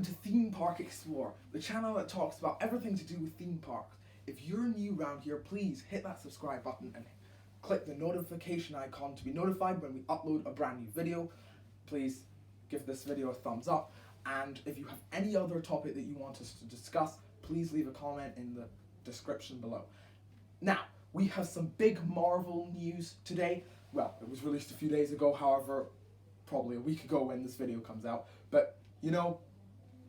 to Theme Park Explorer, the channel that talks about everything to do with theme parks. If you're new around here, please hit that subscribe button and click the notification icon to be notified when we upload a brand new video. Please give this video a thumbs up, and if you have any other topic that you want us to discuss, please leave a comment in the description below. Now, we have some big Marvel news today. Well, it was released a few days ago, however, probably a week ago when this video comes out, but you know,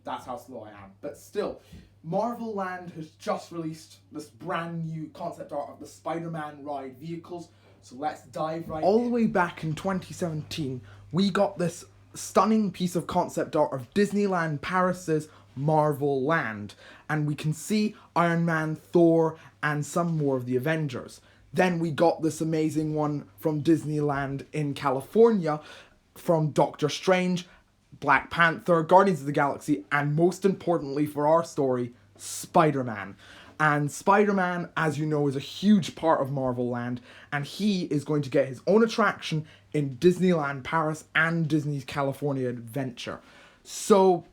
that's how slow I am. But still, Marvel Land has just released this brand new concept art of the Spider-Man ride vehicles, so let's dive right in. All the way back in 2017, we got this stunning piece of concept art of Disneyland Paris's Marvel Land, and we can see Iron Man, Thor, and some more of the Avengers. Then we got this amazing one from Disneyland in California from Doctor Strange, Black Panther, Guardians of the Galaxy, and most importantly for our story, Spider-Man. And Spider-Man, as you know, is a huge part of Marvel Land, and he is going to get his own attraction in Disneyland Paris and Disney's California Adventure. So,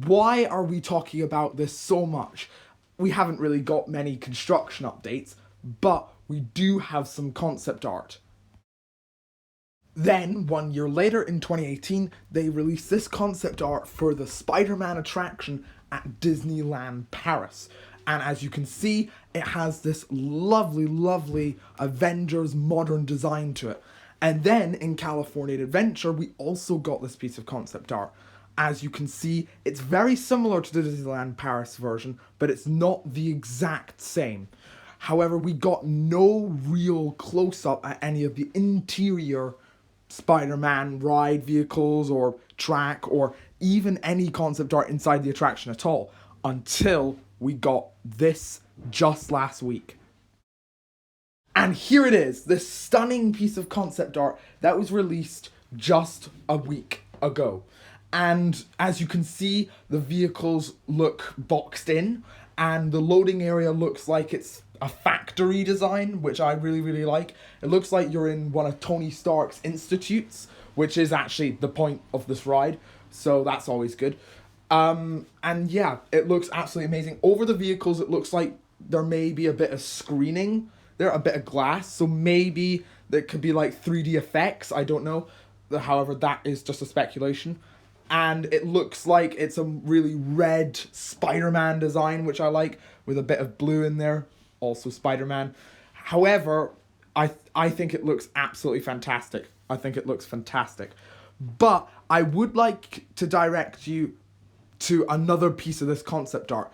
why are we talking about this so much? We haven't really got many construction updates, but we do have some concept art. Then, 1 year later, in 2018, they released this concept art for the Spider-Man attraction at Disneyland Paris. And as you can see, it has this lovely, lovely Avengers modern design to it. And then, in California Adventure, we also got this piece of concept art. As you can see, it's very similar to the Disneyland Paris version, but it's not the exact same. However, we got no real close-up at any of the interior Spider-Man ride vehicles or track or even any concept art inside the attraction at all until we got this just last week. And here it is, this stunning piece of concept art that was released just a week ago. And as you can see, the vehicles look boxed in and the loading area looks like it's a factory design, which I really, really like. It looks like you're in one of Tony Stark's institutes, which is actually the point of this ride, so that's always good. And yeah, it looks absolutely amazing. Over the vehicles, it looks like there may be a bit of screening there, a bit of glass, so maybe there could be like 3D effects, I don't know. However, that is just a speculation. And it looks like it's a really red Spider-Man design, which I like, with a bit of blue in there. Also Spider-Man. However, I think it looks absolutely fantastic. I think it looks fantastic. But I would like to direct you to another piece of this concept art.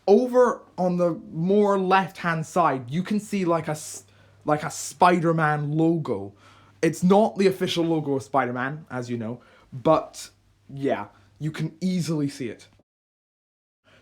Over on the more left-hand side, you can see like a Spider-Man logo. It's not the official logo of Spider-Man, as you know, but yeah, you can easily see it.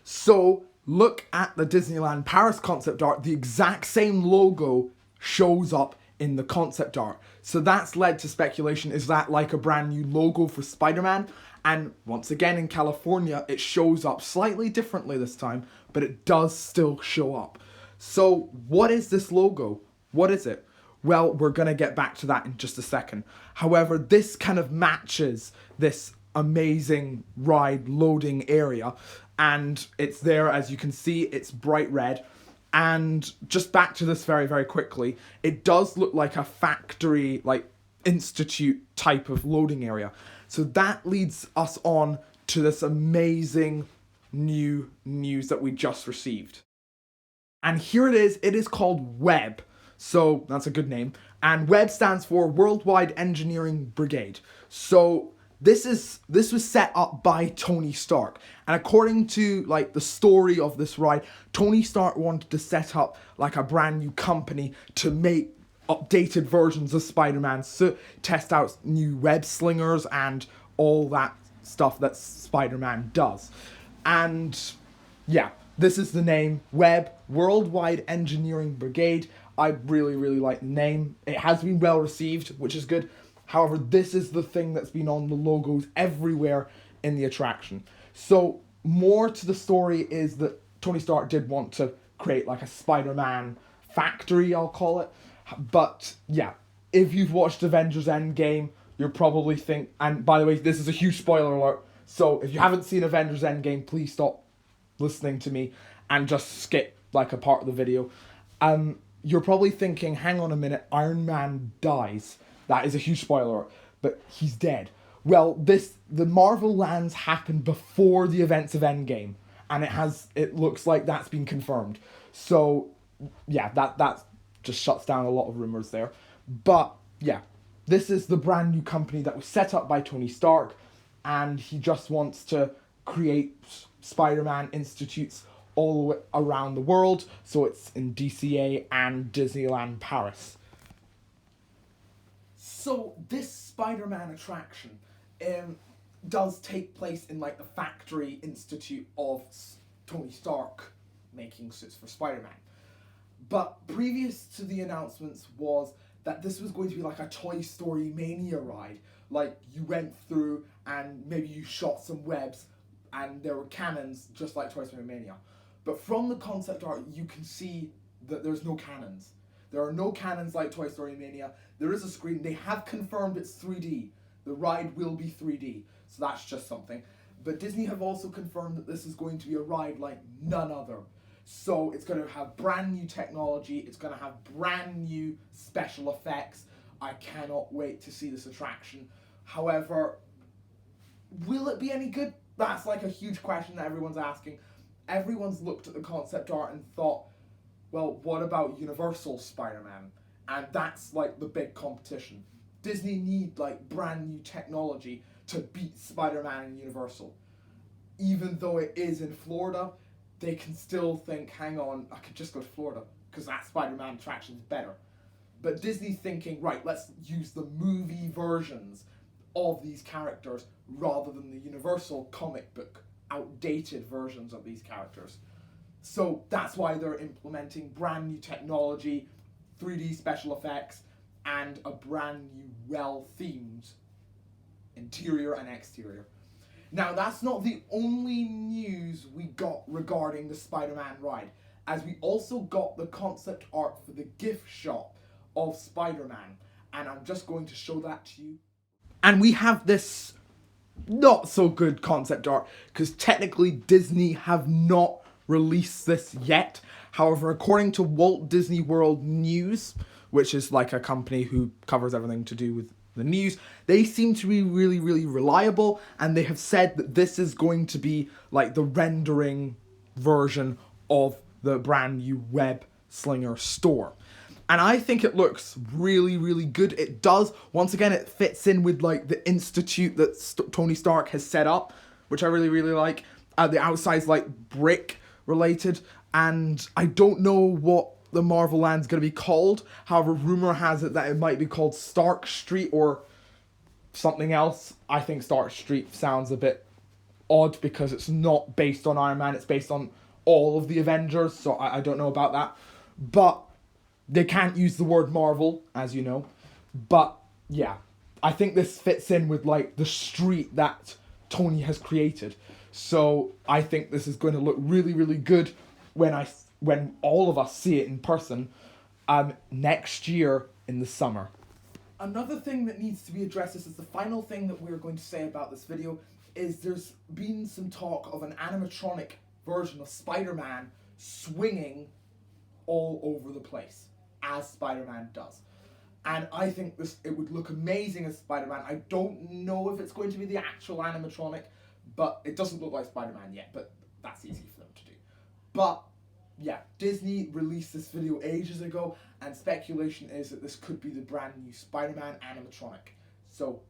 So, look at the Disneyland Paris concept art. The exact same logo shows up in the concept art. So that's led to speculation, is that like a brand new logo for Spider-Man? And once again, in California, it shows up slightly differently this time, but it does still show up. So what is this logo? What is it? Well, we're going to get back to that in just a second. However, this kind of matches this amazing ride loading area, and it's there, as you can see, it's bright red. And just back to this very, very quickly, it does look like a factory, like institute type of loading area. So that leads us on to this amazing new news that we just received. And here it is called WEB. So that's a good name. And WEB stands for Worldwide Engineering Brigade. So this was set up by Tony Stark, and according to like the story of this ride, Tony Stark wanted to set up like a brand new company to make updated versions of Spider-Man, so test out new web slingers and all that stuff that Spider-Man does. And yeah, this is the name, WEB, Worldwide Engineering Brigade. I really, really like the name. It has been well received, which is good. However, this is the thing that's been on the logos everywhere in the attraction. So, more to the story is that Tony Stark did want to create like a Spider-Man factory, I'll call it. But, yeah, if you've watched Avengers Endgame, you'll probably think, and by the way, this is a huge spoiler alert, So if you haven't seen Avengers Endgame, please stop listening to me and just skip like a part of the video. You're probably thinking, hang on a minute, Iron Man dies. That is a huge spoiler, but he's dead. Well, the Marvel lands happened before the events of Endgame, and it looks like that's been confirmed. So yeah, that just shuts down a lot of rumors there. But yeah, this is the brand new company that was set up by Tony Stark, and he just wants to create Spider-Man institutes all around the world. So it's in DCA and Disneyland Paris. So this Spider-Man attraction does take place in like the factory institute of Tony Stark making suits for Spider-Man. But previous to the announcements was that this was going to be like a Toy Story Mania ride. Like you went through and maybe you shot some webs and there were cannons just like Toy Story Mania. But from the concept art you can see that there's no cannons. There are no cannons like Toy Story Mania. There is a screen. They have confirmed it's 3D. The ride will be 3D. So that's just something. But Disney have also confirmed that this is going to be a ride like none other. So it's going to have brand new technology. It's going to have brand new special effects. I cannot wait to see this attraction. However, will it be any good? That's like a huge question that everyone's asking. Everyone's looked at the concept art and thought, well, what about Universal Spider-Man? And that's like the big competition. Disney need like brand new technology to beat Spider-Man and Universal. Even though it is in Florida, they can still think, hang on, I could just go to Florida because that Spider-Man attraction is better. But Disney thinking, right, let's use the movie versions of these characters rather than the Universal comic book outdated versions of these characters. So that's why they're implementing brand new technology, 3D special effects, and a brand new, well-themed interior and exterior. Now, that's not the only news we got regarding the Spider-Man ride, as we also got the concept art for the gift shop of Spider-Man, and I'm just going to show that to you. And we have this not so good concept art, because technically Disney have not released this yet. However, according to Walt Disney World News, which is like a company who covers everything to do with the news, they seem to be really, really reliable, and they have said that this is going to be like the rendering version of the brand new Web Slinger store. And I think it looks really, really good. It does. Once again, it fits in with like the institute that Tony Stark has set up, which I really, really like. The outside's like brick related, and I don't know what the Marvel Land's going to be called. However, rumor has it that it might be called Stark Street or something else. I think Stark Street sounds a bit odd because it's not based on Iron Man. It's based on all of the Avengers, so I don't know about that. But they can't use the word Marvel, as you know. But yeah, I think this fits in with like the street that Tony has created. So I think this is going to look really, really good when all of us see it in person next year in the summer. Another thing that needs to be addressed, this is the final thing that we're going to say about this video, is there's been some talk of an animatronic version of Spider-Man swinging all over the place, as Spider-Man does. And I think it would look amazing as Spider-Man. I don't know if it's going to be the actual animatronic, but it doesn't look like Spider-Man yet, but that's easy for them to do. But yeah, Disney released this video ages ago, and speculation is that this could be the brand new Spider-Man animatronic. So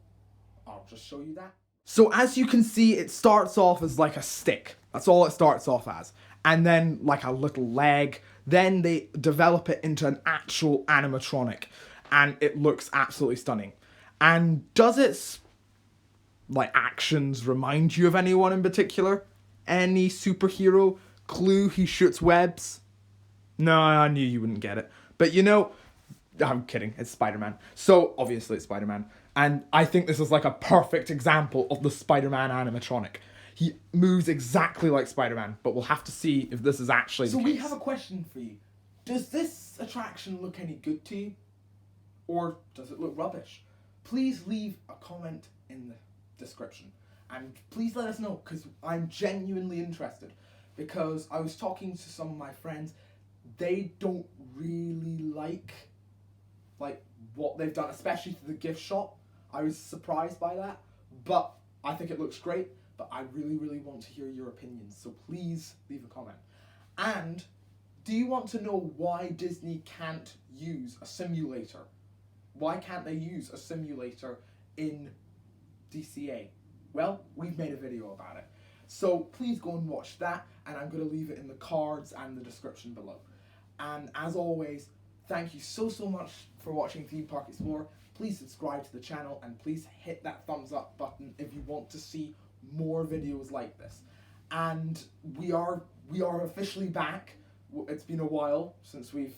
I'll just show you that. So as you can see, it starts off as like a stick. That's all it starts off as. And then like a little leg. Then they develop it into an actual animatronic. And it looks absolutely stunning. And does its like actions remind you of anyone in particular? Any superhero? Clue, he shoots webs? No, I knew you wouldn't get it. But you know, I'm kidding, it's Spider-Man. So obviously it's Spider-Man. And I think this is like a perfect example of the Spider-Man animatronic. He moves exactly like Spider-Man, but we'll have to see if this is actually the case. So we have a question for you. Does this attraction look any good to you? Or does it look rubbish? Please leave a comment in the description. And please let us know, because I'm genuinely interested. Because I was talking to some of my friends, they don't really like what they've done, especially to the gift shop. I was surprised by that, but I think it looks great. But I really, really want to hear your opinions, so please leave a comment. And do you want to know why Disney can't use a simulator? Why can't they use a simulator in DCA? Well, we've made a video about it. So please go and watch that, and I'm going to leave it in the cards and the description below. And as always, thank you so much for watching Theme Park Explorer. Please subscribe to the channel, and please hit that thumbs up button if you want to see more videos like this. And we are officially back. It's been a while since we've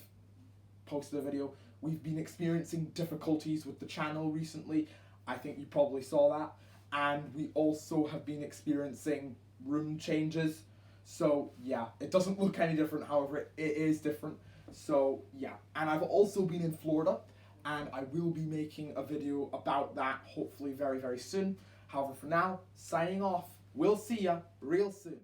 posted a video. We've been experiencing difficulties with the channel recently. I think you probably saw that. And we also have been experiencing room changes. So yeah, it doesn't look any different, however it is different. So yeah, and I've also been in Florida, and I will be making a video about that hopefully very soon. However, for now, signing off. We'll see ya real soon.